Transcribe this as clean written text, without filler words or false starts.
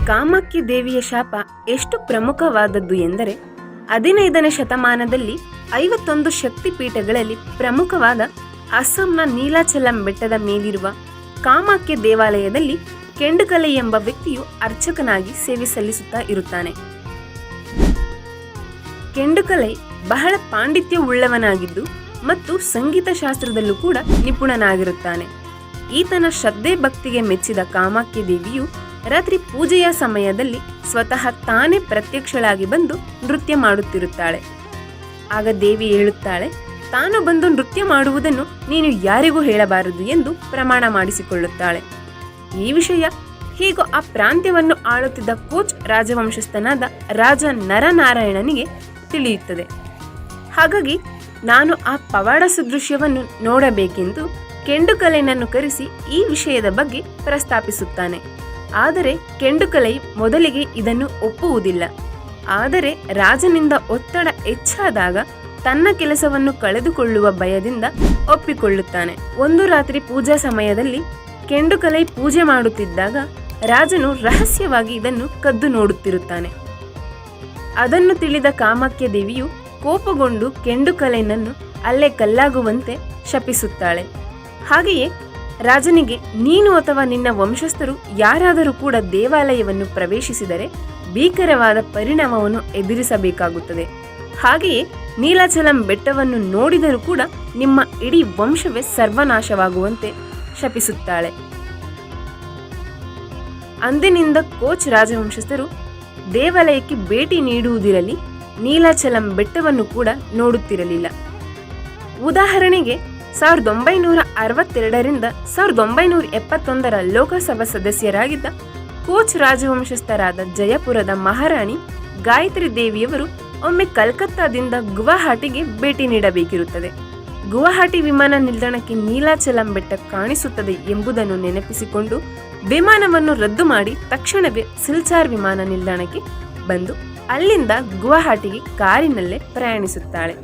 ಕಾಮಾಕ್ಷಿ ದೇವಿಯ ಶಾಪ ಎಷ್ಟು ಪ್ರಮುಖವಾದದ್ದು ಎಂದರೆ 15ನೇ ಶತಮಾನದಲ್ಲಿ 51 ಶಕ್ತಿಪೀಠಗಳಲ್ಲಿ ಪ್ರಮುಖವಾದ ಅಸ್ಸಾಂನ ನೀಲಾಚಲಂ ಬೆಟ್ಟದ ಮೇಲಿರುವ ಕಾಮಾಕ್ಷಿ ದೇವಾಲಯದಲ್ಲಿ ಕೆಂಡುಕಲೆ ಎಂಬ ವ್ಯಕ್ತಿಯು ಅರ್ಚಕನಾಗಿ ಸೇವೆ ಸಲ್ಲಿಸುತ್ತಾ ಇರುತ್ತಾನೆ. ಕೆಂಡುಕಲೆ ಬಹಳ ಪಾಂಡಿತ್ಯವುಳ್ಳವನಾಗಿದ್ದು ಮತ್ತು ಸಂಗೀತ ಶಾಸ್ತ್ರದಲ್ಲೂ ಕೂಡ ನಿಪುಣನಾಗಿರುತ್ತಾನೆ. ಈತನ ಶ್ರದ್ಧೆ ಭಕ್ತಿಗೆ ಮೆಚ್ಚಿದ ಕಾಮಾಕ್ಷಿ ದೇವಿಯು ರಾತ್ರಿ ಪೂಜೆಯ ಸಮಯದಲ್ಲಿ ಸ್ವತಃ ತಾನೇ ಪ್ರತ್ಯಕ್ಷಳಾಗಿ ಬಂದು ನೃತ್ಯ ಮಾಡುತ್ತಿರುತ್ತಾಳೆ. ಆಗ ದೇವಿ ಹೇಳುತ್ತಾಳೆ, ತಾನು ಬಂದು ನೃತ್ಯ ಮಾಡುವುದನ್ನು ನೀನು ಯಾರಿಗೂ ಹೇಳಬಾರದು ಎಂದು ಪ್ರಮಾಣ ಮಾಡಿಸಿಕೊಳ್ಳುತ್ತಾಳೆ. ಈ ವಿಷಯ ಹೀಗೂ ಆ ಪ್ರಾಂತ್ಯವನ್ನು ಆಳುತ್ತಿದ್ದ ಕೋಚ್ ರಾಜವಂಶಸ್ಥನಾದ ರಾಜ ನರನಾರಾಯಣನಿಗೆ ತಿಳಿಯುತ್ತದೆ. ಹಾಗಾಗಿ ನಾನು ಆ ಪವಾಡ ಸದೃಶ್ಯವನ್ನು ನೋಡಬೇಕೆಂದು ಕೆಂಡುಕಲೆಯನ್ನು ಕರೆಸಿ ಈ ವಿಷಯದ ಬಗ್ಗೆ ಪ್ರಸ್ತಾಪಿಸುತ್ತಾನೆ. ಆದರೆ ಕೆಂಡುಕಲೆ ಮೊದಲಿಗೆ ಇದನ್ನು ಒಪ್ಪುವುದಿಲ್ಲ. ಆದರೆ ರಾಜನಿಂದ ಒತ್ತಡ ಹೆಚ್ಚಾದಾಗ ತನ್ನ ಕೆಲಸವನ್ನು ಕಳೆದುಕೊಳ್ಳುವ ಭಯದಿಂದ ಒಪ್ಪಿಕೊಳ್ಳುತ್ತಾನೆ. ಒಂದು ರಾತ್ರಿ ಪೂಜಾ ಸಮಯದಲ್ಲಿ ಕೆಂಡುಕಲೆ ಪೂಜೆ ಮಾಡುತ್ತಿದ್ದಾಗ ರಾಜನು ರಹಸ್ಯವಾಗಿ ಇದನ್ನು ಕದ್ದು ನೋಡುತ್ತಿರುತ್ತಾನೆ. ಅದನ್ನು ತಿಳಿದ ಕಾಮಾಕ್ಷಿ ದೇವಿಯು ಕೋಪಗೊಂಡು ಕೆಂಡುಕಲೆಯನ್ನು ಅಲ್ಲೇ ಕಲ್ಲಾಗುವಂತೆ ಶಪಿಸುತ್ತಾಳೆ. ಹಾಗೆಯೇ ರಾಜನಿಗೆ ನೀನು ಅಥವಾ ನಿನ್ನ ವಂಶಸ್ಥರು ಯಾರಾದರೂ ಕೂಡ ದೇವಾಲಯವನ್ನು ಪ್ರವೇಶಿಸಿದರೆ ಭೀಕರವಾದ ಪರಿಣಾಮವನ್ನು ಎದುರಿಸಬೇಕಾಗುತ್ತದೆ. ಹಾಗೆಯೇ ನೀಲಾಚಲಂ ಬೆಟ್ಟವನ್ನು ನೋಡಿದರೂ ಕೂಡ ನಿಮ್ಮ ಇಡೀ ವಂಶವೇ ಸರ್ವನಾಶವಾಗುವಂತೆ ಶಪಿಸುತ್ತಾಳೆ. ಅಂದಿನಿಂದ ಕೋಚ್ ರಾಜವಂಶಸ್ಥರು ದೇವಾಲಯಕ್ಕೆ ಭೇಟಿ ನೀಡುವುದಿರಲಿ, ನೀಲಾಚಲಂ ಬೆಟ್ಟವನ್ನು ಕೂಡ ನೋಡುತ್ತಿರಲಿಲ್ಲ. ಉದಾಹರಣೆಗೆ 1962ರಿಂದ 1971ರ ಲೋಕಸಭಾ ಸದಸ್ಯರಾಗಿದ್ದ ಕೋಚ್ ರಾಜವಂಶಸ್ಥರಾದ ಜಯಪುರದ ಮಹಾರಾಣಿ ಗಾಯತ್ರಿ ದೇವಿಯವರು ಒಮ್ಮೆ ಕಲ್ಕತ್ತಾದಿಂದ ಗುವಾಹಟಿಗೆ ಭೇಟಿ ನೀಡಬೇಕಿರುತ್ತದೆ. ಗುವಾಹಟಿ ವಿಮಾನ ನಿಲ್ದಾಣಕ್ಕೆ ನೀಲಾಚಲಂ ಬೆಟ್ಟ ಕಾಣಿಸುತ್ತದೆ ಎಂಬುದನ್ನು ನೆನಪಿಸಿಕೊಂಡು ವಿಮಾನವನ್ನು ರದ್ದು ಮಾಡಿ ತಕ್ಷಣವೇ ಸಿಲ್ಚಾರ್ ವಿಮಾನ ನಿಲ್ದಾಣಕ್ಕೆ ಬಂದು ಅಲ್ಲಿಂದ ಗುವಾಹಟಿಗೆ ಕಾರಿನಲ್ಲೇ ಪ್ರಯಾಣಿಸುತ್ತಾಳೆ.